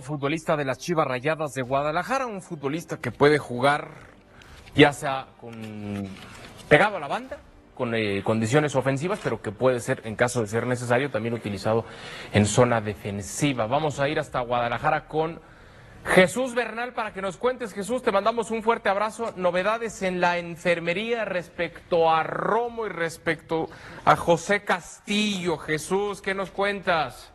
Futbolista de las Chivas Rayadas de Guadalajara, un futbolista que puede jugar ya sea pegado a la banda, con condiciones ofensivas, pero que puede ser, en caso de ser necesario, también utilizado en zona defensiva. Vamos a ir hasta Guadalajara con Jesús Bernal para que nos cuentes. Jesús, te mandamos un fuerte abrazo. Novedades en la enfermería respecto a Romo y respecto a José Castillo. Jesús, ¿qué nos cuentas?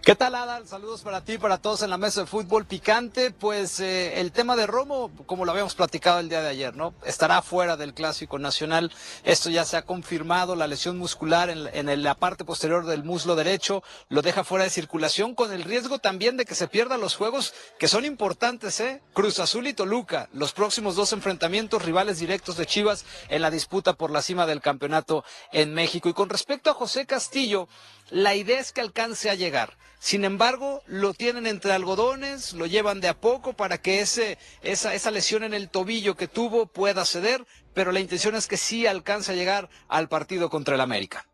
¿Qué tal, Adal? Saludos para ti, para todos en la mesa de fútbol picante. Pues el tema de Romo, como lo habíamos platicado el día de ayer, ¿no? Estará fuera del Clásico Nacional. Esto ya se ha confirmado, la lesión muscular en la parte posterior del muslo derecho lo deja fuera de circulación, con el riesgo también de que se pierdan los juegos que son importantes, ¿eh? Cruz Azul y Toluca, los próximos dos enfrentamientos, rivales directos de Chivas en la disputa por la cima del campeonato en México. Y con respecto a José Castillo, la idea es que alcance a llegar. Sin embargo, lo tienen entre algodones, lo llevan de a poco para que esa lesión en el tobillo que tuvo pueda ceder, pero la intención es que sí alcance a llegar al partido contra el América.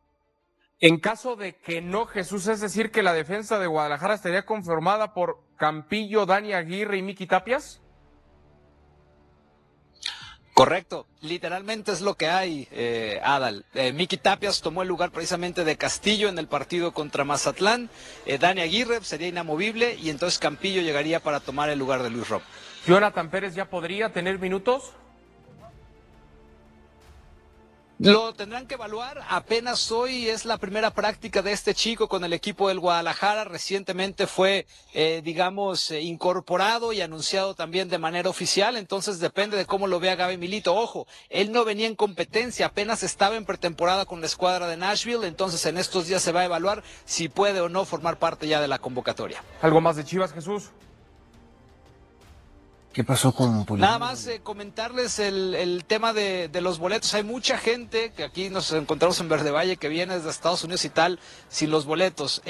En caso de que no, Jesús, es decir, que la defensa de Guadalajara estaría conformada por Campillo, Dani Aguirre y Miki Tapias. Correcto, literalmente es lo que hay, Adal. Miki Tapias tomó el lugar precisamente de Castillo en el partido contra Mazatlán. Dani Aguirre sería inamovible y entonces Campillo llegaría para tomar el lugar de Luis Romo. ¿Jonathan Pérez ya podría tener minutos? Lo tendrán que evaluar, apenas hoy es la primera práctica de este chico con el equipo del Guadalajara, recientemente fue, incorporado y anunciado también de manera oficial, entonces depende de cómo lo vea Gaby Milito. Ojo, él no venía en competencia, apenas estaba en pretemporada con la escuadra de Nashville, entonces en estos días se va a evaluar si puede o no formar parte ya de la convocatoria. ¿Algo más de Chivas, Jesús? ¿Qué pasó con Pulido? Nada más comentarles el tema de los boletos. Hay mucha gente que aquí nos encontramos en Verde Valle que viene desde Estados Unidos y tal, sin los boletos.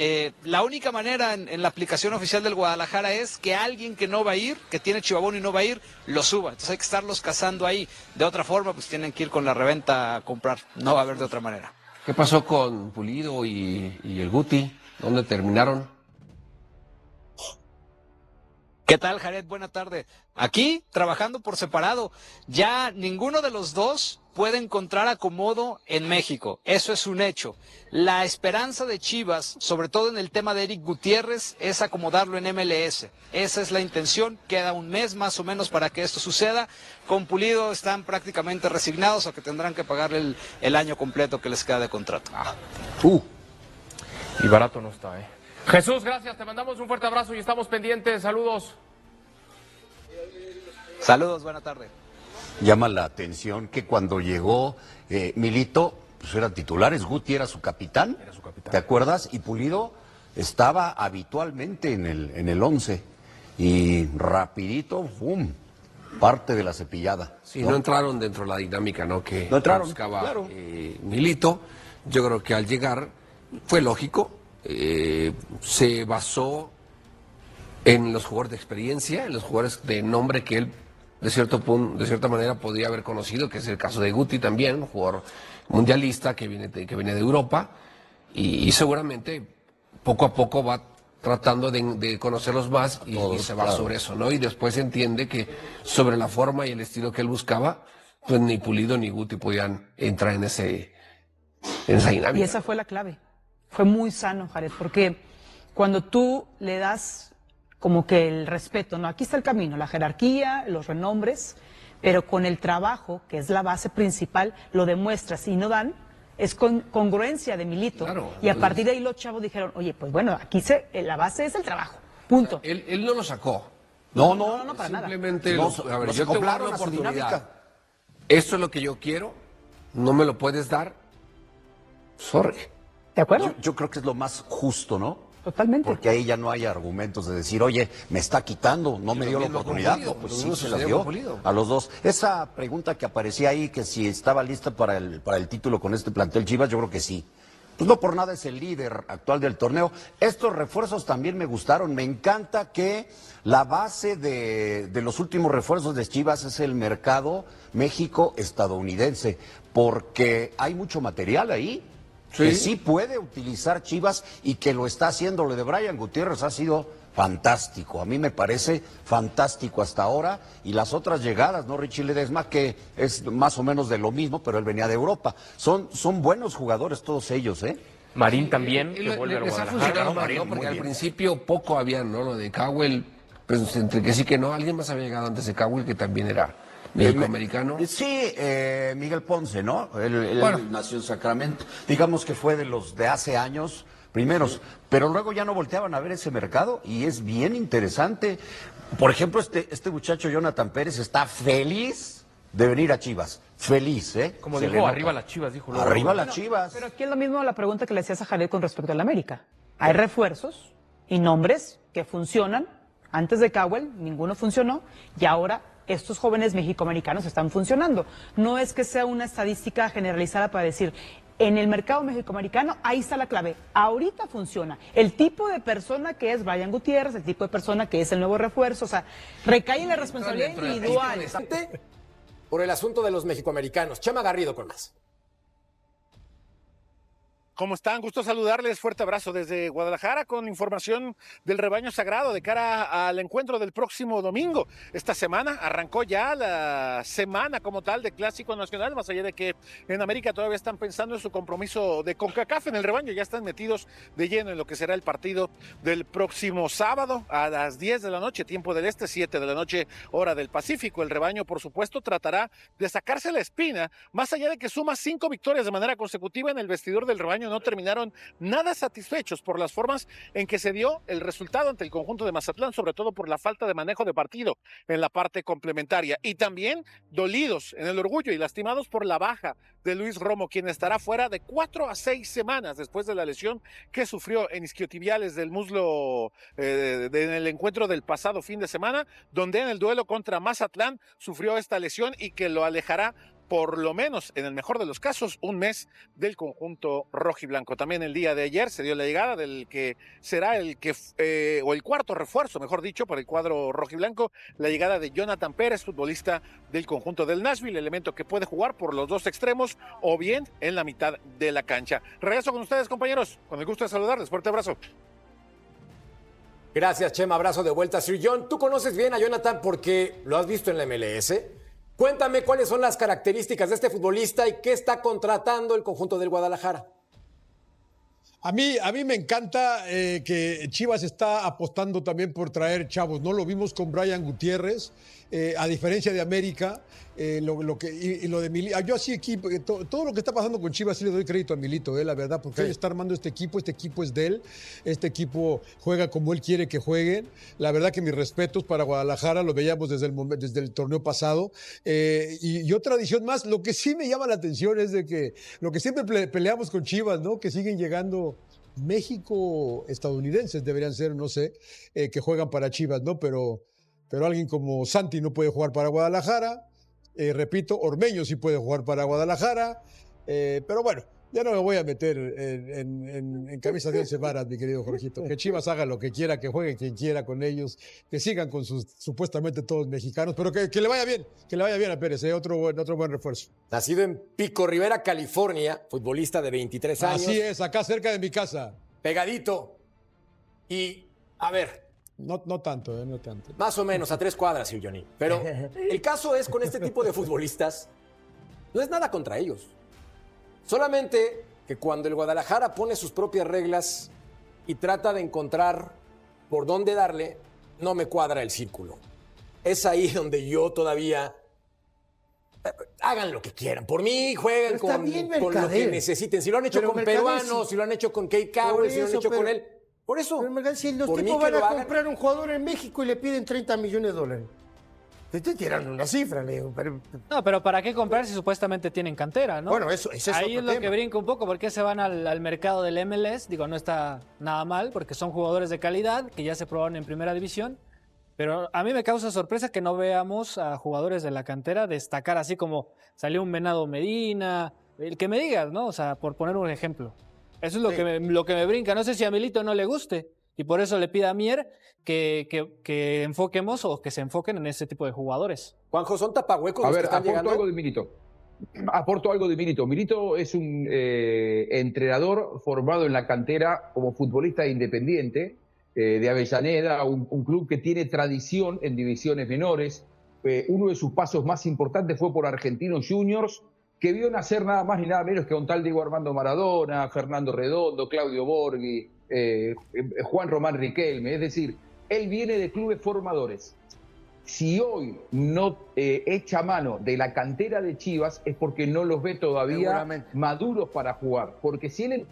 La única manera en la aplicación oficial del Guadalajara es que alguien que no va a ir, que tiene chivabono y no va a ir, lo suba. Entonces hay que estarlos cazando ahí. De otra forma, pues tienen que ir con la reventa a comprar. No va a haber de otra manera. ¿Qué pasó con Pulido y el Guti? ¿Dónde terminaron? ¿Qué tal, Jared? Buena tarde. Aquí, trabajando por separado. Ya ninguno de los dos puede encontrar acomodo en México. Eso es un hecho. La esperanza de Chivas, sobre todo en el tema de Eric Gutiérrez, es acomodarlo en MLS. Esa es la intención. Queda un mes más o menos para que esto suceda. Con Pulido están prácticamente resignados a que tendrán que pagarle el año completo que les queda de contrato. Y barato no está, ¿eh? Jesús, gracias, te mandamos un fuerte abrazo y estamos pendientes. Saludos. Saludos, buena tarde. Llama la atención que cuando llegó Milito, pues eran titulares, Guti era su capitán, ¿te acuerdas? Y Pulido estaba habitualmente en el 11 y rapidito, ¡pum!, parte de la cepillada. Sí, no entraron dentro de la dinámica, ¿no? Que no entraron, buscaba claro. Milito. Yo creo que al llegar fue lógico. Se basó en los jugadores de experiencia, en los jugadores de nombre que él de cierta manera podía haber conocido, que es el caso de Guti también, un jugador mundialista que viene de Europa y seguramente poco a poco va tratando de conocerlos más y se va sobre eso, ¿no? Y después entiende que sobre la forma y el estilo que él buscaba, pues ni Pulido ni Guti podían entrar en esa dinámica. Y esa fue la clave. Fue muy sano, Jared, porque cuando tú le das como que el respeto, ¿no? Aquí está el camino, la jerarquía, los renombres, pero con el trabajo, que es la base principal, lo demuestras y no dan, es congruencia de Milito. Claro, y a partir de ahí los chavos dijeron, oye, pues bueno, aquí la base es el trabajo, punto. Él no lo sacó. No, para nada. Simplemente, a ver, los yo te voy a dar acoplaron una a su oportunidad. dinámica. Esto es lo que yo quiero, no me lo puedes dar. Sorry. ¿De acuerdo? Yo creo que es lo más justo, ¿no? Totalmente. Porque ahí ya no hay argumentos de decir, oye, me está quitando, no me dio la mismo oportunidad. con Pulido, No, pues lo sí, mismo se las sucedió dio con Pulido. a los dos. Esa pregunta que aparecía ahí, que si estaba lista para el título con este plantel Chivas, yo creo que sí. Pues no por nada es el líder actual del torneo. Estos refuerzos también me gustaron. Me encanta que la base de los últimos refuerzos de Chivas es el mercado México-estadounidense, porque hay mucho material ahí. Sí. que sí puede utilizar Chivas y que lo está haciendo. Lo de Brian Gutiérrez ha sido fantástico, a mí me parece fantástico hasta ahora, y las otras llegadas, ¿no? Richie Ledesma, que es más o menos de lo mismo, pero él venía de Europa. Son buenos jugadores todos ellos, ¿eh? Marín también, que vuelve al Les ha Guadalajara. funcionado más, ¿no? Porque al principio poco habían, ¿no? Lo de Cowell, pues entre que sí que no, alguien más había llegado antes de Cowell, que también era mexicoamericano. Sí, Miguel Ponce, ¿no? Él Bueno. nació en Sacramento. Digamos que fue de los de hace años primeros, pero luego ya no volteaban a ver ese mercado y es bien interesante. Por ejemplo, este muchacho Jonathan Pérez está feliz de venir a Chivas. Feliz, ¿eh? Como Se le dijo, nota. arriba las Chivas, dijo. luego. Arriba las Chivas. Pero aquí es lo mismo la pregunta que le hacías a Jared con respecto al América. Hay refuerzos y nombres que funcionan. Antes de Cowell ninguno funcionó y ahora estos jóvenes mexicoamericanos están funcionando. No es que sea una estadística generalizada para decir, en el mercado mexicoamericano, ahí está la clave. Ahorita funciona. El tipo de persona que es Brian Gutiérrez, el tipo de persona que es el nuevo refuerzo, o sea, recae en la responsabilidad individual. Por el asunto de los mexicoamericanos. Chema Garrido con más. ¿Cómo están? Gusto saludarles. Fuerte abrazo desde Guadalajara con información del rebaño sagrado de cara al encuentro del próximo domingo. Esta semana arrancó ya la semana como tal de Clásico Nacional, más allá de que en América todavía están pensando en su compromiso de CONCACAF. En el rebaño ya están metidos de lleno en lo que será el partido del próximo sábado a las 10 de la noche, tiempo del este, 7 de la noche, hora del Pacífico. El rebaño, por supuesto, tratará de sacarse la espina, más allá de que suma 5 victorias de manera consecutiva. En el vestidor del rebaño no terminaron nada satisfechos por las formas en que se dio el resultado ante el conjunto de Mazatlán, sobre todo por la falta de manejo de partido en la parte complementaria, y también dolidos en el orgullo y lastimados por la baja de Luis Romo, quien estará fuera de 4 a 6 semanas después de la lesión que sufrió en isquiotibiales del muslo en el encuentro del pasado fin de semana, donde en el duelo contra Mazatlán sufrió esta lesión y que lo alejará por lo menos, en el mejor de los casos, un mes del conjunto rojiblanco. También el día de ayer se dio la llegada del que será el cuarto refuerzo, mejor dicho, por el cuadro rojiblanco, la llegada de Jonathan Pérez, futbolista del conjunto del Nashville, elemento que puede jugar por los dos extremos o bien en la mitad de la cancha. Regreso con ustedes, compañeros, con el gusto de saludarles. Fuerte abrazo. Gracias, Chema. Abrazo de vuelta. Sir John, tú conoces bien a Jonathan porque lo has visto en la MLS. Cuéntame cuáles son las características de este futbolista y qué está contratando el conjunto del Guadalajara. A mí me encanta que Chivas está apostando también por traer chavos, ¿no? Lo vimos con Brian Gutiérrez, a diferencia de América, lo de Milito. Yo así equipo, todo lo que está pasando con Chivas sí le doy crédito a Milito, la verdad, porque él está armando este equipo es de él, este equipo juega como él quiere que jueguen. La verdad que mis respetos para Guadalajara, lo veíamos desde el torneo pasado. Y otra adición más, lo que sí me llama la atención es de que lo que siempre peleamos con Chivas, ¿no? Que siguen llegando México-estadounidenses, deberían ser, no sé, que juegan para Chivas, ¿no? Pero alguien como Santi no puede jugar para Guadalajara. Repito, Ormeño sí puede jugar para Guadalajara. Pero bueno, ya no me voy a meter en camisa de 11 varas, mi querido Jorgito. Que Chivas haga lo que quiera, que juegue quien quiera con ellos, que sigan con sus supuestamente todos mexicanos, pero que le vaya bien a Pérez, otro buen refuerzo. Nacido en Pico Rivera, California, futbolista de 23 años. Así es, acá cerca de mi casa. Pegadito. Y, a ver, no tanto, no tanto. más o menos a 3 cuadras, Sir Johnny. Pero el caso es con este tipo de futbolistas, no es nada contra ellos. Solamente que cuando el Guadalajara pone sus propias reglas y trata de encontrar por dónde darle, no me cuadra el círculo. Es ahí donde yo todavía... Hagan lo que quieran. Por mí, jueguen con lo que necesiten. Si lo han hecho con peruanos, si lo han hecho con Kate Cowell, si lo han hecho con él... Por eso. Pero si los tipos van a comprar un jugador en México y le piden $30 millones. Te estoy tirando una cifra, le digo. No, pero ¿para qué comprar si supuestamente tienen cantera, no? Bueno, eso es ahí otro es lo tema. que brinca un poco, porque se van al mercado del MLS. Digo, no está nada mal, porque son jugadores de calidad que ya se probaron en primera división. Pero a mí me causa sorpresa que no veamos a jugadores de la cantera destacar así como salió un Venado Medina, el que me digas, ¿no? O sea, por poner un ejemplo. Eso es lo que me brinca. No sé si a Milito no le guste y por eso le pida a Mier que enfoquemos o que se enfoquen en ese tipo de jugadores. Juanjo, ¿son tapahuecos A los ver, que están aporto llegando? algo de Milito. aporto algo de Milito. Milito es un entrenador formado en la cantera como futbolista independiente de Avellaneda, un club que tiene tradición en divisiones menores. Uno de sus pasos más importantes fue por Argentinos Juniors, que vio nacer nada más ni nada menos que a un tal Diego Armando Maradona, Fernando Redondo, Claudio Borghi, Juan Román Riquelme. Es decir, él viene de clubes formadores. Si hoy no echa mano de la cantera de Chivas es porque no los ve todavía maduros para jugar. Porque si él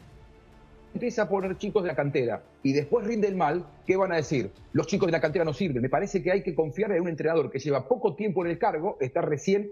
empieza a poner chicos de la cantera y después rinden mal, ¿qué van a decir? Los chicos de la cantera no sirven. Me parece que hay que confiar en un entrenador que lleva poco tiempo en el cargo, está recién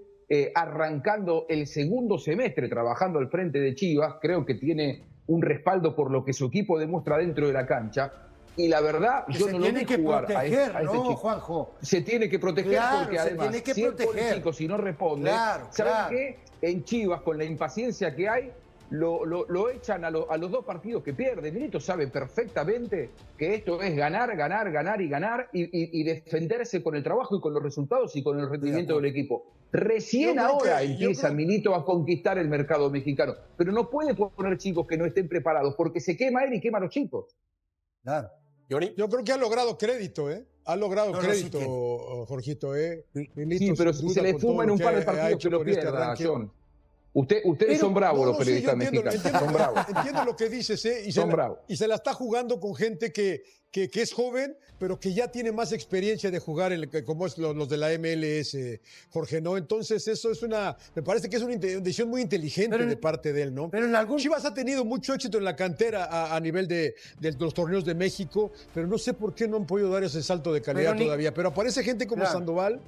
arrancando el segundo semestre trabajando al frente de Chivas. Creo que tiene un respaldo por lo que su equipo demuestra dentro de la cancha. Y la verdad, yo no lo vi jugar a este chico. Juanjo. Se tiene que proteger, claro, porque además, si él pone chico, si no responde, ¿saben qué? En Chivas, con la impaciencia que hay, lo echan a los dos partidos que pierde. Milito sabe perfectamente que esto es ganar, ganar, ganar y ganar y defenderse con el trabajo y con los resultados y con el rendimiento del equipo. Recién ahora empieza Milito a conquistar el mercado mexicano, pero no puede poner chicos que no estén preparados porque se quema él y quema a los chicos. Claro. Yo creo que ha logrado crédito, ¿eh? Ha logrado crédito, sí, Jorgito, ¿eh? Milito, sí, pero si se le fuma en un par de partidos que lo pierda, John. Ustedes son bravos, los periodistas mexicanos. Son bravos. Entiendo lo que dices, ¿eh? Y se la está jugando con gente que es joven, pero que ya tiene más experiencia de jugar como es los de la MLS, Jorge, ¿no? Entonces eso es me parece que es una decisión muy inteligente de parte de él, ¿no? Pero Chivas ha tenido mucho éxito en la cantera a nivel de los torneos de México, pero no sé por qué no han podido dar ese salto de calidad todavía. Pero aparece gente como Sandoval,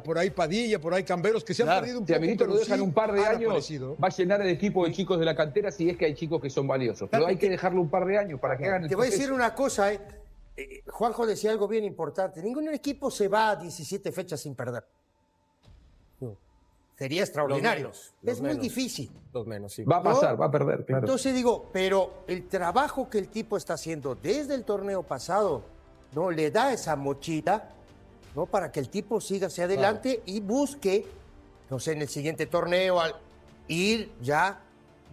por ahí Padilla, por ahí Camberos, que se han perdido un poco. Si a Milito lo dejan un par de años, va a llenar el equipo de chicos de la cantera si es que hay chicos que son valiosos. Pero hay que dejarlo un par de años para que hagan el Te voy a decir una cosa, Juanjo decía algo bien importante. Ningún equipo se va a 17 fechas sin perder. Sería extraordinario. Es muy difícil. Los menos, sí. Va a pasar, va a perder, claro. Entonces digo, pero el trabajo que el tipo está haciendo desde el torneo pasado, ¿no? Le da esa mochila, ¿no? Para que el tipo siga hacia adelante y busque, no sé, en el siguiente torneo, ir ya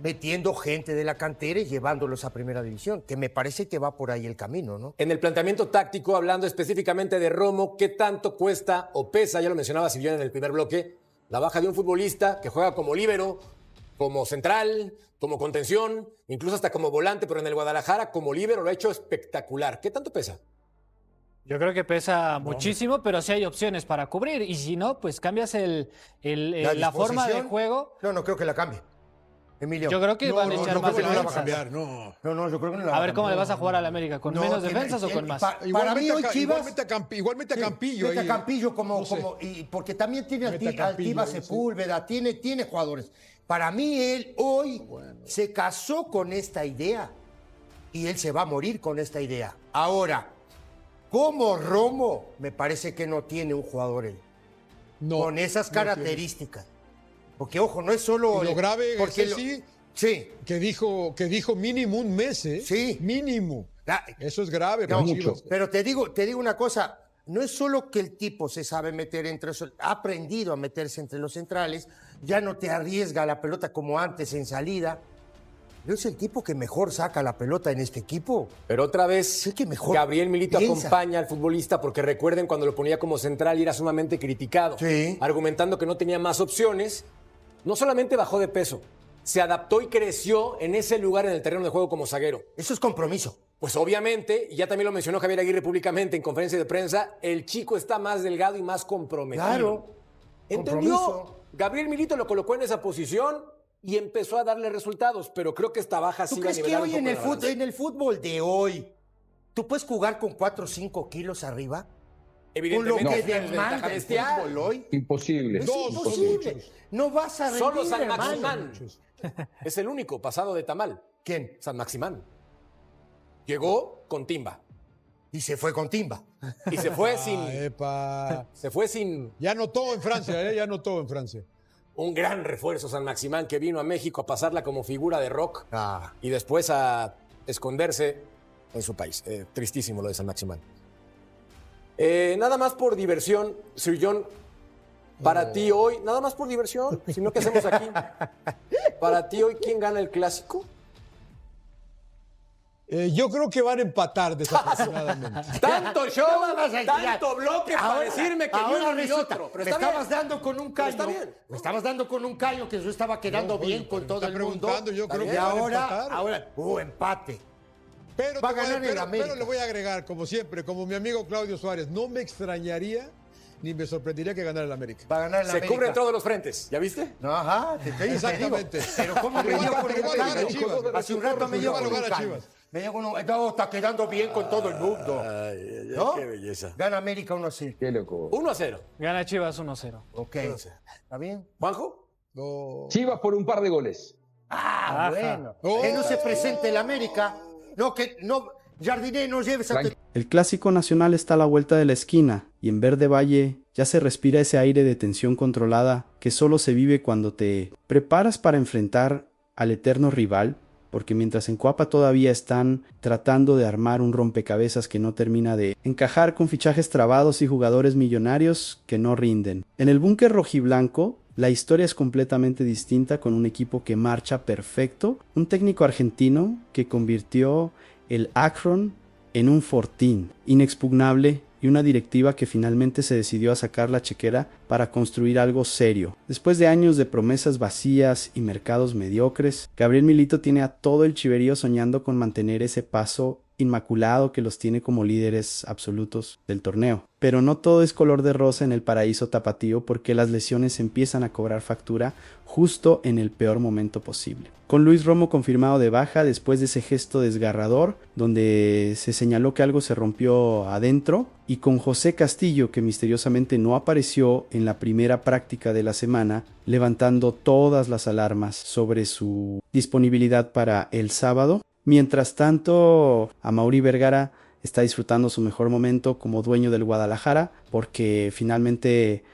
metiendo gente de la cantera y llevándolos a primera división, que me parece que va por ahí el camino, ¿no? En el planteamiento táctico, hablando específicamente de Romo, ¿qué tanto cuesta o pesa, ya lo mencionaba Silvio en el primer bloque, la baja de un futbolista que juega como líbero, como central, como contención, incluso hasta como volante, pero en el Guadalajara como líbero lo ha hecho espectacular? ¿Qué tanto pesa? Yo creo que pesa muchísimo, pero sí hay opciones para cubrir. Y si no, pues cambias la forma de juego. No creo que la cambie. Emilio. Yo creo que van a echar más defensas. defensas. No la va a cambiar, no. Yo creo que no la va a ver cómo le vas a jugar a la América, ¿con menos defensas o con más? Para mí hoy Chivas... Igualmente a Campillo. Mete a Campillo porque también tiene al Tiva Sepúlveda, tiene jugadores. Para mí él hoy se casó con esta idea y él se va a morir con esta idea. Ahora, como Romo, me parece que no tiene un jugador él. Con esas características. Porque, ojo, no es solo... Y lo grave porque es sí. que dijo mínimo un mes, ¿eh? Sí. Mínimo. Eso es grave. No, mucho. Pero te digo una cosa, no es solo que el tipo se sabe meter ha aprendido a meterse entre los centrales, ya no te arriesga la pelota como antes en salida. No es el tipo que mejor saca la pelota en este equipo. Pero otra vez, es que mejor Gabriel Milito acompaña al futbolista, porque recuerden cuando lo ponía como central y era sumamente criticado, argumentando que no tenía más opciones. No solamente bajó de peso, se adaptó y creció en ese lugar en el terreno de juego como zaguero. Eso es compromiso. Pues obviamente, y ya también lo mencionó Javier Aguirre públicamente en conferencia de prensa, el chico está más delgado y más comprometido. Claro. ¿Entendió? Gabriel Milito lo colocó en esa posición y empezó a darle resultados, pero creo que esta baja sí va a nivelar un poco. ¿Tú crees que hoy en el fútbol de hoy tú puedes jugar con 4 o 5 kilos arriba? Evidentemente, con lo que demanda el fútbol hoy. Imposible. Es imposible. No vas a rendir, solo San Maximán es el único pasado de tamal. ¿Quién? San Maximán. Llegó con timba. Y se fue con timba. Y se fue Se fue sin... Ya notó en Francia, ya notó en Francia. Un gran refuerzo San Maximán que vino a México a pasarla como figura de rock y después a esconderse en su país. Tristísimo lo de San Maximán. Nada más por diversión, Sir John, Para ti hoy, nada más por diversión, sino que hacemos aquí. Para ti hoy, ¿quién gana el clásico? Yo creo que van a empatar, desafortunadamente. Tanto show, tanto bloque para decirme que ni uno ni otro. Pero me estabas dando con un callo. Está bien. Me estabas dando con un callo que yo estaba quedando bien con todo el mundo. Yo creo que y van a empatar. ahora, empate. Pero, Va a ganar el América. Pero le voy a agregar, como siempre, como mi amigo Claudio Suárez, no me extrañaría ni me sorprendería que ganara el América. Va a ganar el América. Se cubren todos los frentes, ¿ya viste? No, ajá, Exactamente. Pero ¿cómo me dio con un callo? Hace un rato me dio con un callo. Me dio con un... No, está quedando bien con todo el mundo. ¿No? Qué belleza. Gana América 1-0. Qué loco. 1-0. Gana Chivas 1-0. Ok. ¿Está bien? ¿Juanjo? No. Chivas por un par de goles. Ah, bueno. Que no se presente el América. No, que no... Jardiné, no lleves a... El Clásico Nacional está a la vuelta de la esquina y en Verde Valle ya se respira ese aire de tensión controlada que solo se vive cuando te preparas para enfrentar al eterno rival, porque mientras en Coapa todavía están tratando de armar un rompecabezas que no termina de encajar con fichajes trabados y jugadores millonarios que no rinden. En el búnker rojiblanco, la historia es completamente distinta, con un equipo que marcha perfecto, un técnico argentino que convirtió el Akron en un fortín inexpugnable y una directiva que finalmente se decidió a sacar la chequera para construir algo serio. Después de años de promesas vacías y mercados mediocres, Gabriel Milito tiene a todo el chiverío soñando con mantener ese paso inmaculado que los tiene como líderes absolutos del torneo. Pero no todo es color de rosa en el paraíso tapatío, porque las lesiones empiezan a cobrar factura justo en el peor momento posible. Con Luis Romo confirmado de baja después de ese gesto desgarrador donde se señaló que algo se rompió adentro, y con José Castillo, que misteriosamente no apareció en la primera práctica de la semana, levantando todas las alarmas sobre su disponibilidad para el sábado. Mientras tanto, Amaury Vergara está disfrutando su mejor momento como dueño del Guadalajara, porque finalmente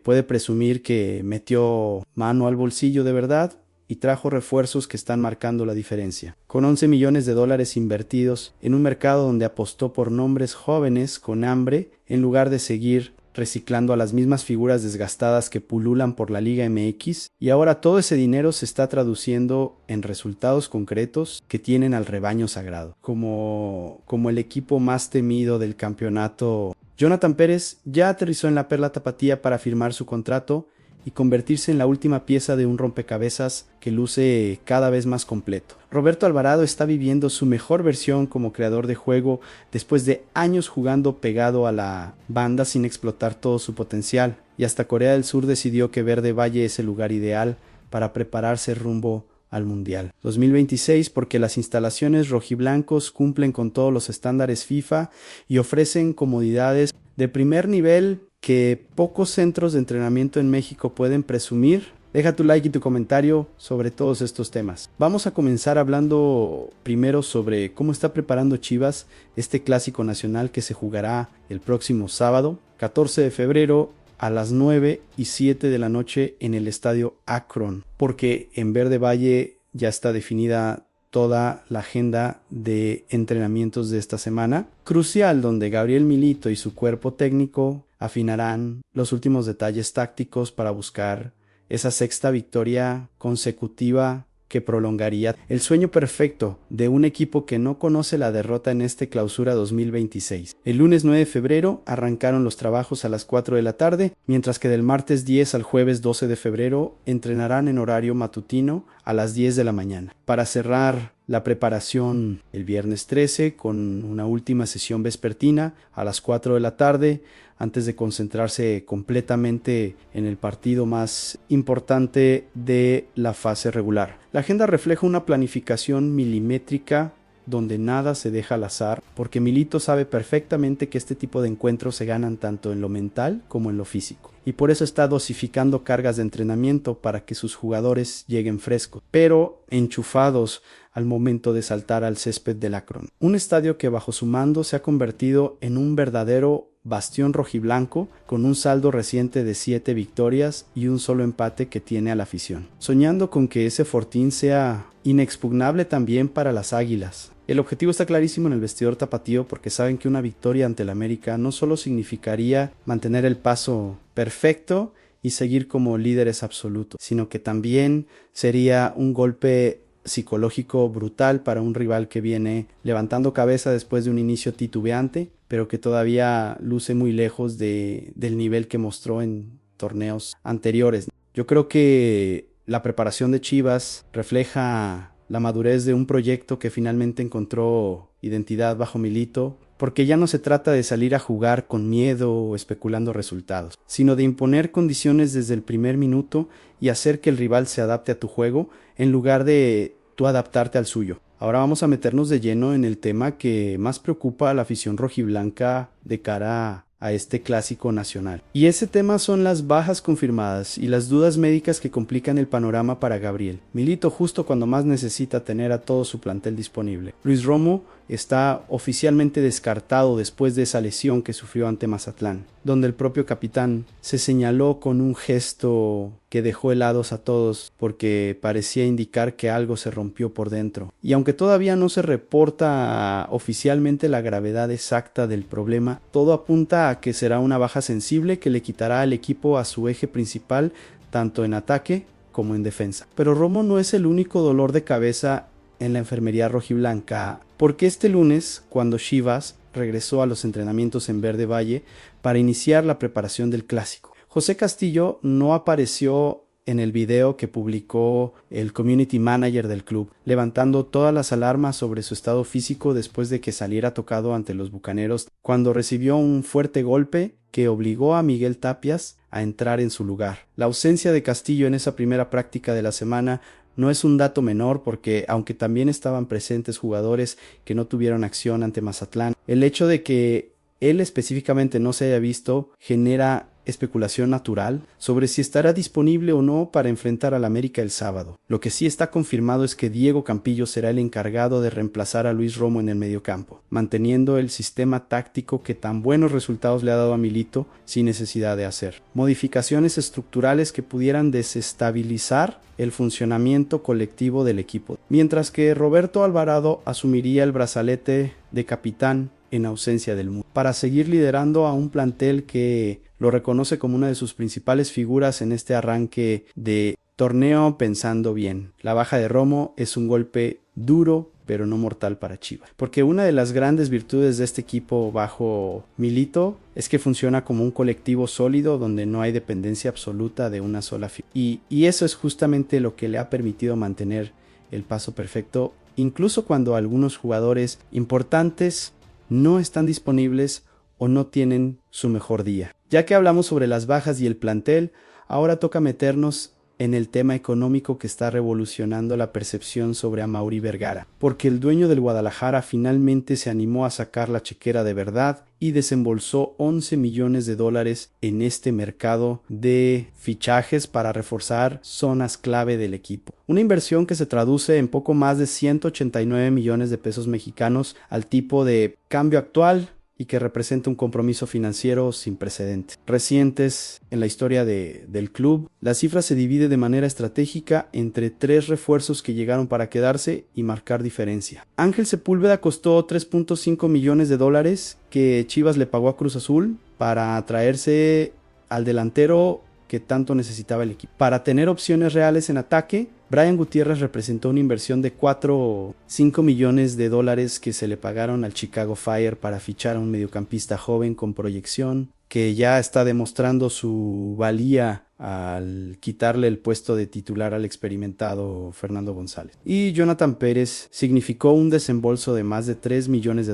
puede presumir que metió mano al bolsillo de verdad y trajo refuerzos que están marcando la diferencia. Con $11 millones invertidos en un mercado donde apostó por nombres jóvenes con hambre en lugar de seguir reciclando a las mismas figuras desgastadas que pululan por la Liga MX, y ahora todo ese dinero se está traduciendo en resultados concretos que tienen al rebaño sagrado, como el equipo más temido del campeonato. Jonathan Pérez ya aterrizó en la Perla Tapatía para firmar su contrato y convertirse en la última pieza de un rompecabezas que luce cada vez más completo. Roberto Alvarado está viviendo su mejor versión como creador de juego después de años jugando pegado a la banda sin explotar todo su potencial, y hasta Corea del Sur decidió que Verde Valle es el lugar ideal para prepararse rumbo al Mundial 2026, porque las instalaciones rojiblancos cumplen con todos los estándares FIFA y ofrecen comodidades de primer nivel que pocos centros de entrenamiento en México pueden presumir. Deja tu like y tu comentario sobre todos estos temas. Vamos a comenzar hablando primero sobre cómo está preparando Chivas este clásico nacional que se jugará el próximo sábado, 14 de febrero, a las 9:07 de la noche en el estadio Akron, porque en Verde Valle ya está definida toda la agenda de entrenamientos de esta semana crucial, donde Gabriel Milito y su cuerpo técnico afinarán los últimos detalles tácticos para buscar esa sexta victoria consecutiva que prolongaría el sueño perfecto de un equipo que no conoce la derrota en este Clausura 2026. El lunes 9 de febrero arrancaron los trabajos a las 4 de la tarde, mientras que del martes 10 al jueves 12 de febrero entrenarán en horario matutino a las 10 de la mañana, para cerrar la preparación el viernes 13 con una última sesión vespertina a las 4 de la tarde, antes de concentrarse completamente en el partido más importante de la fase regular. La agenda refleja una planificación milimétrica donde nada se deja al azar, porque Milito sabe perfectamente que este tipo de encuentros se ganan tanto en lo mental como en lo físico, y por eso está dosificando cargas de entrenamiento para que sus jugadores lleguen frescos, pero enchufados al momento de saltar al césped del Akron. Un estadio que bajo su mando se ha convertido en un verdadero bastión rojiblanco, con un saldo reciente de 7 victorias y un solo empate que tiene a la afición, soñando con que ese fortín sea inexpugnable también para las Águilas. El objetivo está clarísimo en el vestidor tapatío, porque saben que una victoria ante el América no solo significaría mantener el paso perfecto y seguir como líderes absolutos, sino que también sería un golpe psicológico brutal para un rival que viene levantando cabeza después de un inicio titubeante, pero que todavía luce muy lejos del nivel que mostró en torneos anteriores. Yo creo que la preparación de Chivas refleja la madurez de un proyecto que finalmente encontró identidad bajo Milito, porque ya no se trata de salir a jugar con miedo o especulando resultados, sino de imponer condiciones desde el primer minuto y hacer que el rival se adapte a tu juego en lugar de tú adaptarte al suyo. Ahora vamos a meternos de lleno en el tema que más preocupa a la afición rojiblanca de cara a este clásico nacional. Y ese tema son las bajas confirmadas y las dudas médicas que complican el panorama para Gabriel Milito justo cuando más necesita tener a todo su plantel disponible. Luis Romo está oficialmente descartado después de esa lesión que sufrió ante Mazatlán, donde el propio capitán se señaló con un gesto que dejó helados a todos porque parecía indicar que algo se rompió por dentro. Y aunque todavía no se reporta oficialmente la gravedad exacta del problema, todo apunta a que será una baja sensible que le quitará al equipo a su eje principal tanto en ataque como en defensa. Pero Romo no es el único dolor de cabeza en la enfermería rojiblanca, porque este lunes, cuando Chivas regresó a los entrenamientos en Verde Valle para iniciar la preparación del clásico, José Castillo no apareció en el video que publicó el community manager del club, levantando todas las alarmas sobre su estado físico después de que saliera tocado ante los Bucaneros cuando recibió un fuerte golpe que obligó a Miguel Tapias a entrar en su lugar. La ausencia de Castillo en esa primera práctica de la semana no es un dato menor porque, aunque también estaban presentes jugadores que no tuvieron acción ante Mazatlán, el hecho de que él específicamente no se haya visto genera especulación natural sobre si estará disponible o no para enfrentar al América el sábado. Lo que sí está confirmado es que Diego Campillo será el encargado de reemplazar a Luis Romo en el mediocampo, manteniendo el sistema táctico que tan buenos resultados le ha dado a Milito sin necesidad de hacer modificaciones estructurales que pudieran desestabilizar el funcionamiento colectivo del equipo, mientras que Roberto Alvarado asumiría el brazalete de capitán en ausencia del Mudo, para seguir liderando a un plantel que lo reconoce como una de sus principales figuras en este arranque de torneo pensando bien. La baja de Romo es un golpe duro pero no mortal para Chivas, porque una de las grandes virtudes de este equipo bajo Milito es que funciona como un colectivo sólido donde no hay dependencia absoluta de una sola figura, y eso es justamente lo que le ha permitido mantener el paso perfecto, incluso cuando algunos jugadores importantes no están disponibles o no tienen su mejor día. Ya que hablamos sobre las bajas y el plantel, ahora toca meternos en el tema económico que está revolucionando la percepción sobre Amaury Vergara, porque el dueño del Guadalajara finalmente se animó a sacar la chequera de verdad y desembolsó $11 millones en este mercado de fichajes para reforzar zonas clave del equipo. Una inversión que se traduce en poco más de 189 millones de pesos mexicanos al tipo de cambio actual y que representa un compromiso financiero sin precedentes recientes en la historia del club. La cifra se divide de manera estratégica entre 3 refuerzos que llegaron para quedarse y marcar diferencia. Ángel Sepúlveda costó $3.5 millones que Chivas le pagó a Cruz Azul para traerse al delantero que tanto necesitaba el equipo. Para tener opciones reales en ataque, Brian Gutiérrez representó una inversión de $5 millones que se le pagaron al Chicago Fire para fichar a un mediocampista joven con proyección, que ya está demostrando su valía al quitarle el puesto de titular al experimentado Fernando González. Y Jonathan Pérez significó un desembolso de más de $3 millones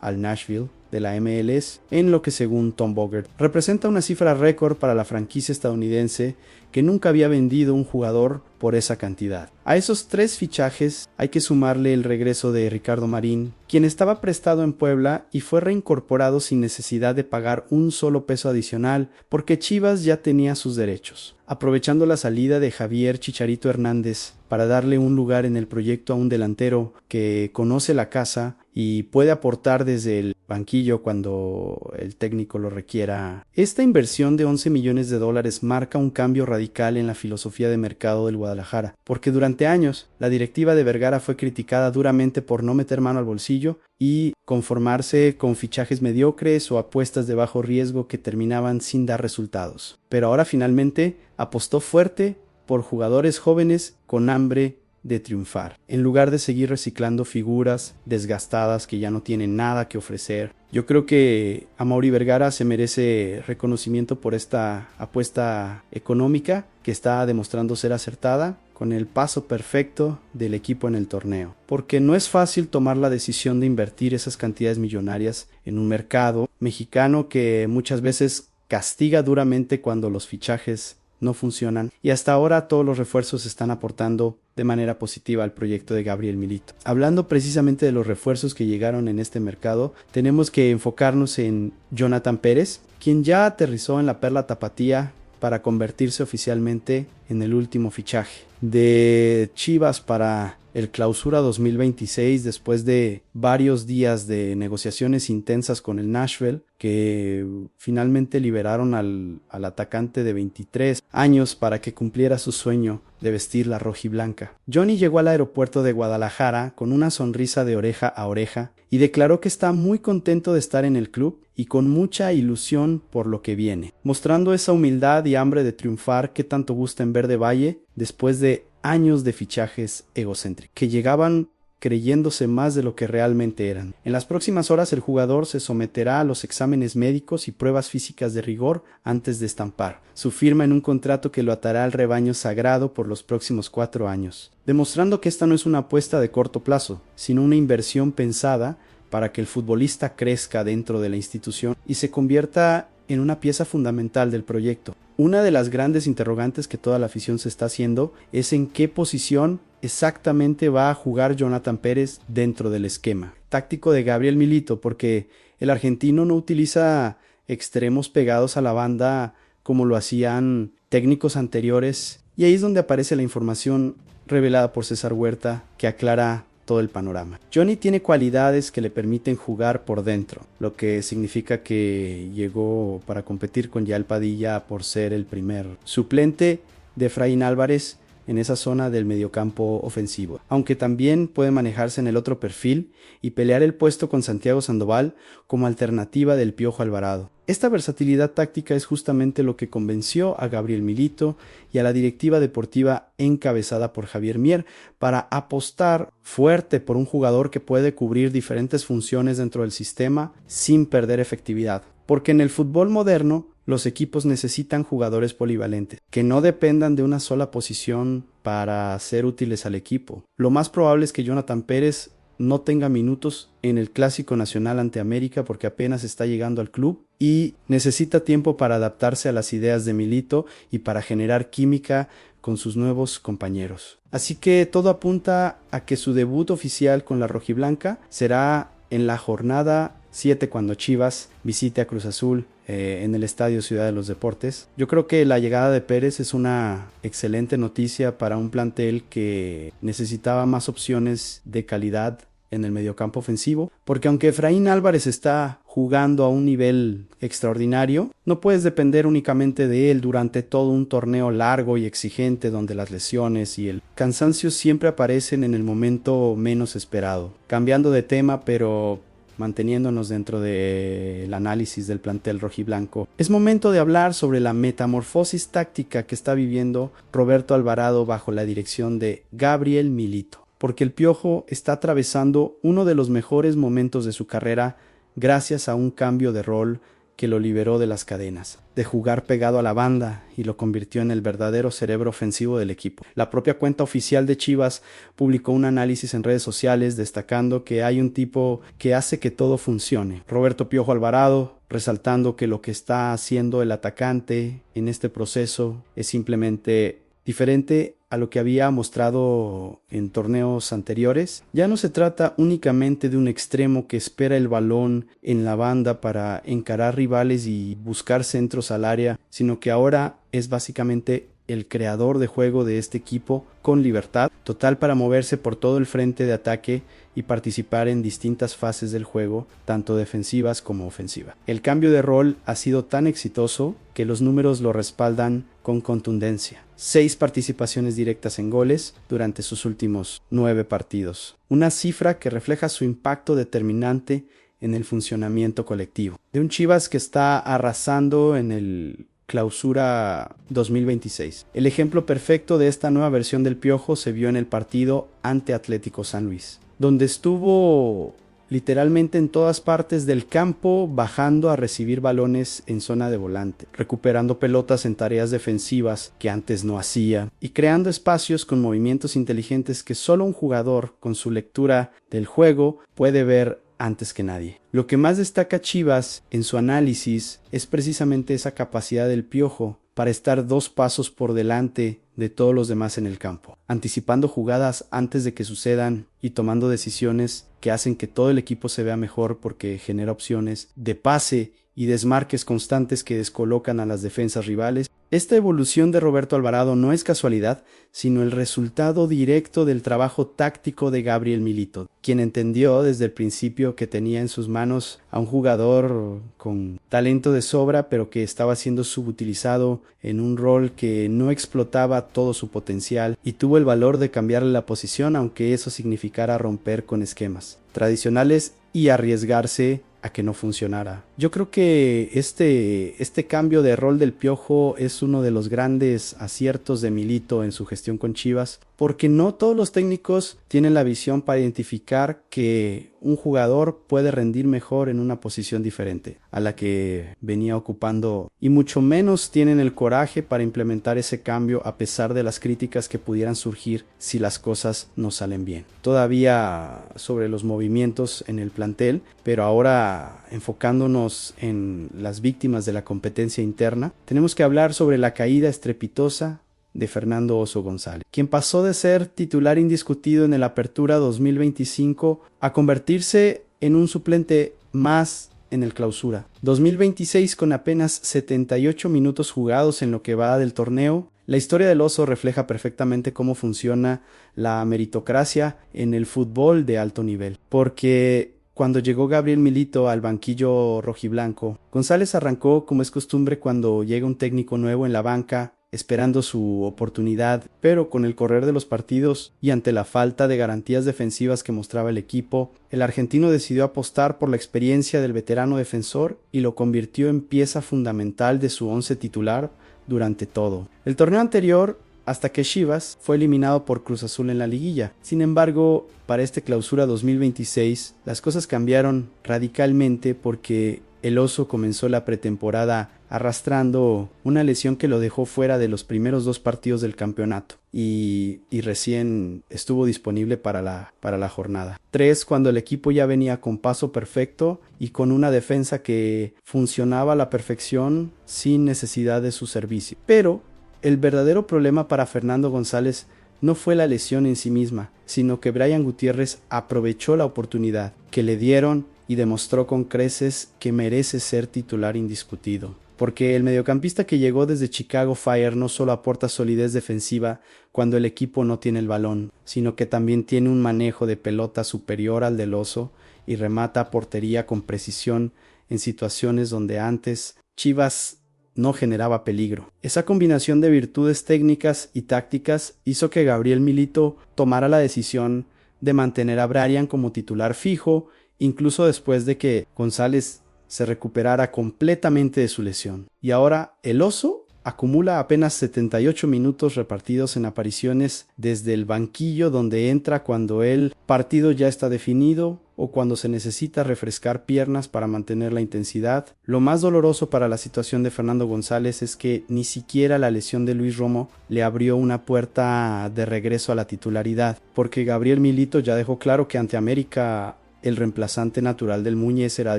al Nashville de la MLS, en lo que, según Tom Bogert, representa una cifra récord para la franquicia estadounidense, que nunca había vendido un jugador por esa cantidad. A esos 3 fichajes hay que sumarle el regreso de Ricardo Marín, quien estaba prestado en Puebla y fue reincorporado sin necesidad de pagar un solo peso adicional, porque Chivas ya tenía sus derechos. Aprovechando la salida de Javier Chicharito Hernández para darle un lugar en el proyecto a un delantero que conoce la casa y puede aportar desde el banquillo cuando el técnico lo requiera. Esta inversión de $11 millones marca un cambio radical en la filosofía de mercado del Guadalajara, porque durante años la directiva de Vergara fue criticada duramente por no meter mano al bolsillo y conformarse con fichajes mediocres o apuestas de bajo riesgo que terminaban sin dar resultados. Pero ahora finalmente apostó fuerte por jugadores jóvenes con hambre de triunfar, en lugar de seguir reciclando figuras desgastadas que ya no tienen nada que ofrecer. Yo creo que Amaury Vergara se merece reconocimiento por esta apuesta económica que está demostrando ser acertada, con el paso perfecto del equipo en el torneo, porque no es fácil tomar la decisión de invertir esas cantidades millonarias en un mercado mexicano que muchas veces castiga duramente cuando los fichajes no funcionan, y hasta ahora todos los refuerzos están aportando de manera positiva al proyecto de Gabriel Milito. Hablando precisamente de los refuerzos que llegaron en este mercado, tenemos que enfocarnos en Jonathan Pérez, quien ya aterrizó en la Perla Tapatía para convertirse oficialmente en el último fichaje de Chivas para el Clausura 2026, después de varios días de negociaciones intensas con el Nashville, que finalmente liberaron al atacante de 23 años para que cumpliera su sueño de vestir la rojiblanca. Johnny llegó al aeropuerto de Guadalajara con una sonrisa de oreja a oreja y declaró que está muy contento de estar en el club y con mucha ilusión por lo que viene, mostrando esa humildad y hambre de triunfar que tanto gusta en Verde Valle después de años de fichajes egocéntricos, que llegaban creyéndose más de lo que realmente eran. En las próximas horas el jugador se someterá a los exámenes médicos y pruebas físicas de rigor antes de estampar su firma en un contrato que lo atará al rebaño sagrado por los próximos 4 años, demostrando que esta no es una apuesta de corto plazo, sino una inversión pensada para que el futbolista crezca dentro de la institución y se convierta en una pieza fundamental del proyecto. Una de las grandes interrogantes que toda la afición se está haciendo es en qué posición exactamente va a jugar Jonathan Pérez dentro del esquema táctico de Gabriel Milito, porque el argentino no utiliza extremos pegados a la banda como lo hacían técnicos anteriores, y ahí es donde aparece la información revelada por César Huerta que aclara todo el panorama. Johnny tiene cualidades que le permiten jugar por dentro, lo que significa que llegó para competir con Yael Padilla por ser el primer suplente de Efraín Álvarez en esa zona del mediocampo ofensivo, aunque también puede manejarse en el otro perfil y pelear el puesto con Santiago Sandoval como alternativa del Piojo Alvarado. Esta versatilidad táctica es justamente lo que convenció a Gabriel Milito y a la directiva deportiva encabezada por Javier Mier para apostar fuerte por un jugador que puede cubrir diferentes funciones dentro del sistema sin perder efectividad, porque en el fútbol moderno los equipos necesitan jugadores polivalentes, que no dependan de una sola posición para ser útiles al equipo. Lo más probable es que Jonathan Pérez no tenga minutos en el Clásico Nacional ante América porque apenas está llegando al club y necesita tiempo para adaptarse a las ideas de Milito y para generar química con sus nuevos compañeros. Así que todo apunta a que su debut oficial con la rojiblanca será en la jornada 7 cuando Chivas visite a Cruz Azul en el Estadio Ciudad de los Deportes. Yo creo que la llegada de Pérez es una excelente noticia para un plantel que necesitaba más opciones de calidad en el mediocampo ofensivo, porque aunque Efraín Álvarez está jugando a un nivel extraordinario, no puedes depender únicamente de él durante todo un torneo largo y exigente donde las lesiones y el cansancio siempre aparecen en el momento menos esperado. Cambiando de tema, pero manteniéndonos dentro del análisis del plantel rojiblanco, es momento de hablar sobre la metamorfosis táctica que está viviendo Roberto Alvarado bajo la dirección de Gabriel Milito, porque el Piojo está atravesando uno de los mejores momentos de su carrera gracias a un cambio de rol que lo liberó de las cadenas, de jugar pegado a la banda y lo convirtió en el verdadero cerebro ofensivo del equipo. La propia cuenta oficial de Chivas publicó un análisis en redes sociales destacando que hay un tipo que hace que todo funcione. Roberto Piojo Alvarado, resaltando que lo que está haciendo el atacante en este proceso es simplemente diferente a lo que había mostrado en torneos anteriores. Ya no se trata únicamente de un extremo que espera el balón en la banda para encarar rivales y buscar centros al área, sino que ahora es básicamente el creador de juego de este equipo con libertad total para moverse por todo el frente de ataque y participar en distintas fases del juego, tanto defensivas como ofensivas. El cambio de rol ha sido tan exitoso que los números lo respaldan con contundencia. 6 participaciones directas en goles durante sus últimos 9 partidos. Una cifra que refleja su impacto determinante en el funcionamiento colectivo. De un Chivas que está arrasando en el Clausura 2026. El ejemplo perfecto de esta nueva versión del Piojo se vio en el partido ante Atlético San Luis, donde estuvo literalmente en todas partes del campo, bajando a recibir balones en zona de volante, recuperando pelotas en tareas defensivas que antes no hacía, y creando espacios con movimientos inteligentes que solo un jugador con su lectura del juego puede ver antes que nadie. Lo que más destaca Chivas en su análisis es precisamente esa capacidad del Piojo para estar 2 pasos por delante de todos los demás en el campo, anticipando jugadas antes de que sucedan y tomando decisiones que hacen que todo el equipo se vea mejor porque genera opciones de pase y desmarques constantes que descolocan a las defensas rivales. Esta evolución de Roberto Alvarado no es casualidad, sino el resultado directo del trabajo táctico de Gabriel Milito, quien entendió desde el principio que tenía en sus manos a un jugador con talento de sobra, pero que estaba siendo subutilizado en un rol que no explotaba todo su potencial, y tuvo el valor de cambiarle la posición, aunque eso significara romper con esquemas tradicionales y arriesgarse a que no funcionara. Yo creo que este cambio de rol del Piojo es uno de los grandes aciertos de Milito en su gestión con Chivas, porque no todos los técnicos tienen la visión para identificar que un jugador puede rendir mejor en una posición diferente a la que venía ocupando, y mucho menos tienen el coraje para implementar ese cambio a pesar de las críticas que pudieran surgir si las cosas no salen bien. Todavía sobre los movimientos en el plantel, pero ahora enfocándonos en las víctimas de la competencia interna, tenemos que hablar sobre la caída estrepitosa de Fernando Oso González, quien pasó de ser titular indiscutido en el Apertura 2025 a convertirse en un suplente más en el Clausura 2026 con apenas 78 minutos jugados en lo que va del torneo. La historia del Oso refleja perfectamente cómo funciona la meritocracia en el fútbol de alto nivel, porque cuando llegó Gabriel Milito al banquillo rojiblanco, González arrancó como es costumbre cuando llega un técnico nuevo en la banca, esperando su oportunidad, pero con el correr de los partidos y ante la falta de garantías defensivas que mostraba el equipo, el argentino decidió apostar por la experiencia del veterano defensor y lo convirtió en pieza fundamental de su once titular durante todo el torneo anterior, hasta que Chivas fue eliminado por Cruz Azul en la liguilla. Sin embargo, para este Clausura 2026, las cosas cambiaron radicalmente porque el Oso comenzó la pretemporada arrastrando una lesión que lo dejó fuera de los primeros 2 partidos del campeonato y recién estuvo disponible para la jornada 3, cuando el equipo ya venía con paso perfecto y con una defensa que funcionaba a la perfección sin necesidad de su servicio. Pero el verdadero problema para Fernando González no fue la lesión en sí misma, sino que Brian Gutiérrez aprovechó la oportunidad que le dieron y demostró con creces que merece ser titular indiscutido. Porque el mediocampista que llegó desde Chicago Fire no solo aporta solidez defensiva cuando el equipo no tiene el balón, sino que también tiene un manejo de pelota superior al del Oso y remata a portería con precisión en situaciones donde antes Chivas no generaba peligro. Esa combinación de virtudes técnicas y tácticas hizo que Gabriel Milito tomara la decisión de mantener a Brian como titular fijo, incluso después de que González se recuperara completamente de su lesión. Y ahora el Oso acumula apenas 78 minutos repartidos en apariciones desde el banquillo, donde entra cuando el partido ya está definido o cuando se necesita refrescar piernas para mantener la intensidad. Lo más doloroso para la situación de Fernando González es que ni siquiera la lesión de Luis Romo le abrió una puerta de regreso a la titularidad, porque Gabriel Milito ya dejó claro que ante América el reemplazante natural del Muñez era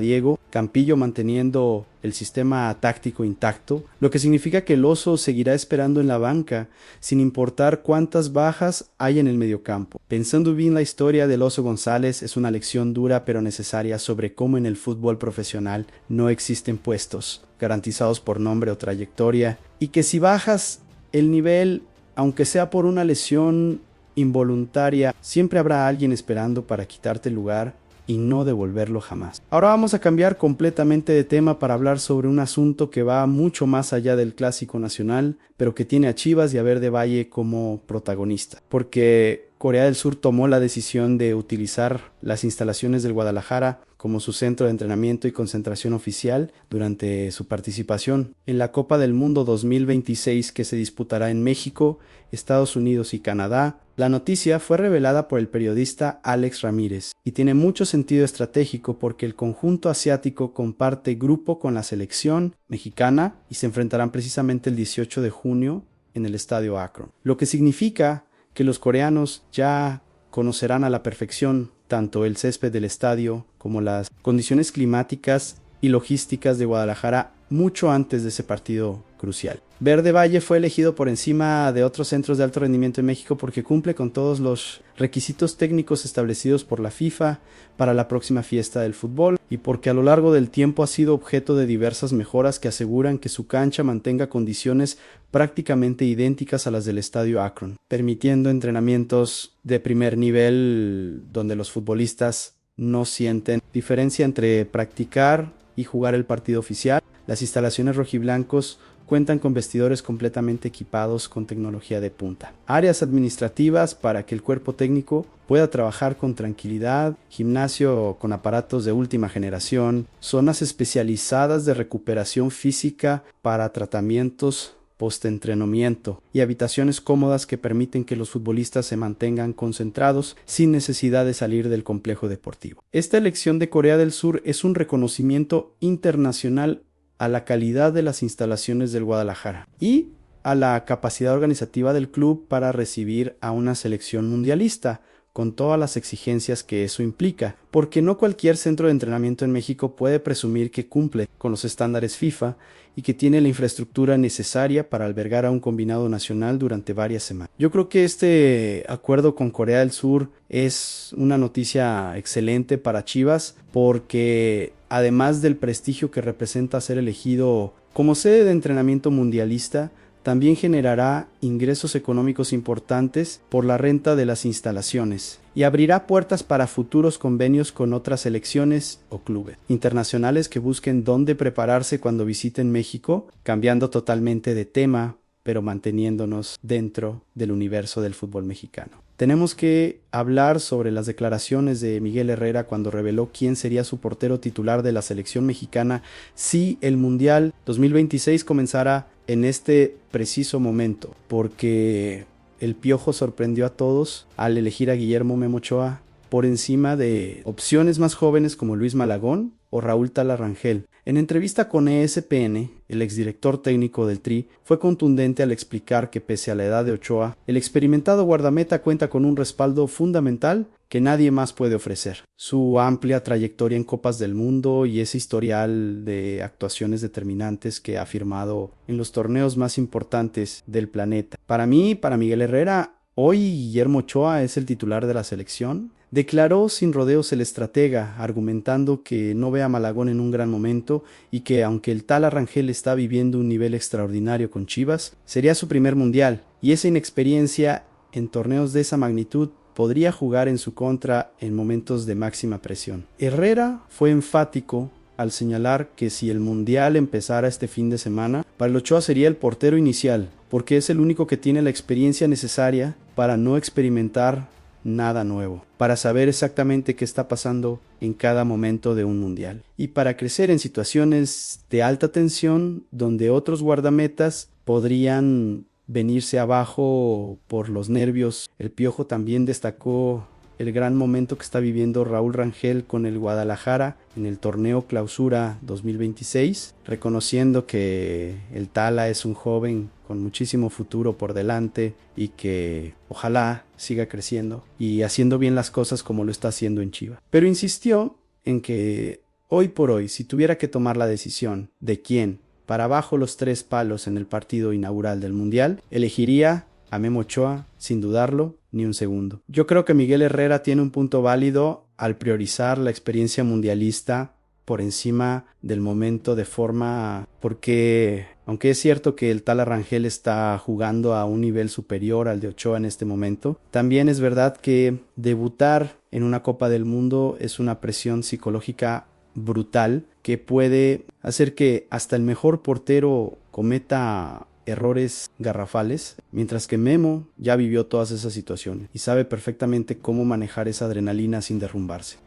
Diego, Campillo manteniendo el sistema táctico intacto, lo que significa que el Oso seguirá esperando en la banca, sin importar cuántas bajas hay en el mediocampo. Pensando bien, la historia del Oso González es una lección dura pero necesaria sobre cómo en el fútbol profesional no existen puestos garantizados por nombre o trayectoria, y que si bajas el nivel, aunque sea por una lesión involuntaria, siempre habrá alguien esperando para quitarte el lugar y no devolverlo jamás. Ahora vamos a cambiar completamente de tema para hablar sobre un asunto que va mucho más allá del clásico nacional, pero que tiene a Chivas y a Verde Valle como protagonista, porque Corea del Sur tomó la decisión de utilizar las instalaciones del Guadalajara como su centro de entrenamiento y concentración oficial durante su participación en la Copa del Mundo 2026 que se disputará en México, Estados Unidos y Canadá. La noticia fue revelada por el periodista Alex Ramírez y tiene mucho sentido estratégico porque el conjunto asiático comparte grupo con la selección mexicana y se enfrentarán precisamente el 18 de junio en el Estadio Akron, lo que significa que los coreanos ya conocerán a la perfección tanto el césped del estadio como las condiciones climáticas y logísticas de Guadalajara mucho antes de ese partido crucial. Verde Valle fue elegido por encima de otros centros de alto rendimiento en México porque cumple con todos los requisitos técnicos establecidos por la FIFA para la próxima fiesta del fútbol y porque a lo largo del tiempo ha sido objeto de diversas mejoras que aseguran que su cancha mantenga condiciones prácticamente idénticas a las del estadio Akron, permitiendo entrenamientos de primer nivel donde los futbolistas no sienten diferencia entre practicar y jugar el partido oficial. Las instalaciones rojiblancos cuentan con vestidores completamente equipados con tecnología de punta, áreas administrativas para que el cuerpo técnico pueda trabajar con tranquilidad, gimnasio con aparatos de última generación, zonas especializadas de recuperación física para tratamientos postentrenamiento y habitaciones cómodas que permiten que los futbolistas se mantengan concentrados sin necesidad de salir del complejo deportivo. Esta elección de Corea del Sur es un reconocimiento internacional a la calidad de las instalaciones del Guadalajara y a la capacidad organizativa del club para recibir a una selección mundialista, con todas las exigencias que eso implica, porque no cualquier centro de entrenamiento en México puede presumir que cumple con los estándares FIFA y que tiene la infraestructura necesaria para albergar a un combinado nacional durante varias semanas. Yo creo que este acuerdo con Corea del Sur es una noticia excelente para Chivas, porque además del prestigio que representa ser elegido como sede de entrenamiento mundialista, también generará ingresos económicos importantes por la renta de las instalaciones y abrirá puertas para futuros convenios con otras selecciones o clubes internacionales que busquen dónde prepararse cuando visiten México, cambiando totalmente de tema, pero manteniéndonos dentro del universo del fútbol mexicano. Tenemos que hablar sobre las declaraciones de Miguel Herrera cuando reveló quién sería su portero titular de la selección mexicana si el Mundial 2026 comenzara en este preciso momento, porque el Piojo sorprendió a todos al elegir a Guillermo Memo Ochoa por encima de opciones más jóvenes como Luis Malagón o Raúl Tala Rangel. En entrevista con ESPN, el exdirector técnico del Tri fue contundente al explicar que pese a la edad de Ochoa, el experimentado guardameta cuenta con un respaldo fundamental que nadie más puede ofrecer. Su amplia trayectoria en Copas del Mundo y ese historial de actuaciones determinantes que ha firmado en los torneos más importantes del planeta. Para mí, para Miguel Herrera, hoy Guillermo Ochoa es el titular de la selección. Declaró sin rodeos el estratega, argumentando que no ve a Malagón en un gran momento y que aunque el Tala Rangel está viviendo un nivel extraordinario con Chivas, sería su primer mundial y esa inexperiencia en torneos de esa magnitud podría jugar en su contra en momentos de máxima presión. Herrera fue enfático al señalar que si el mundial empezara este fin de semana, para el Ochoa sería el portero inicial, porque es el único que tiene la experiencia necesaria para no experimentar nada nuevo, para saber exactamente qué está pasando en cada momento de un mundial y para crecer en situaciones de alta tensión donde otros guardametas podrían venirse abajo por los nervios. El Piojo también destacó el gran momento que está viviendo Raúl Rangel con el Guadalajara en el torneo Clausura 2026, reconociendo que el Tala es un joven con muchísimo futuro por delante y que ojalá siga creciendo y haciendo bien las cosas como lo está haciendo en Chivas. Pero insistió en que hoy por hoy, si tuviera que tomar la decisión de quién para abajo los 3 palos en el partido inaugural del Mundial, elegiría a Memo Ochoa sin dudarlo ni un segundo. Yo creo que Miguel Herrera tiene un punto válido al priorizar la experiencia mundialista por encima del momento de forma, porque aunque es cierto que el Tala Rangel está jugando a un nivel superior al de Ochoa en este momento, también es verdad que debutar en una Copa del Mundo es una presión psicológica brutal que puede hacer que hasta el mejor portero cometa errores garrafales, mientras que Memo ya vivió todas esas situaciones y sabe perfectamente cómo manejar esa adrenalina sin derrumbarse.